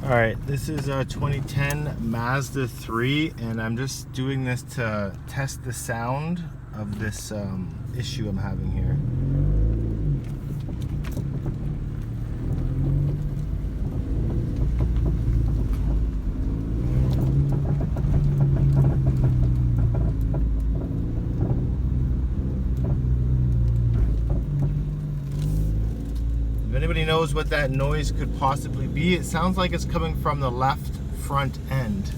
Alright, this is a 2010 Mazda 3, and I'm just doing this to test the sound of this issue I'm having here. If anybody knows what that noise could possibly be, it sounds like it's coming from the left front end.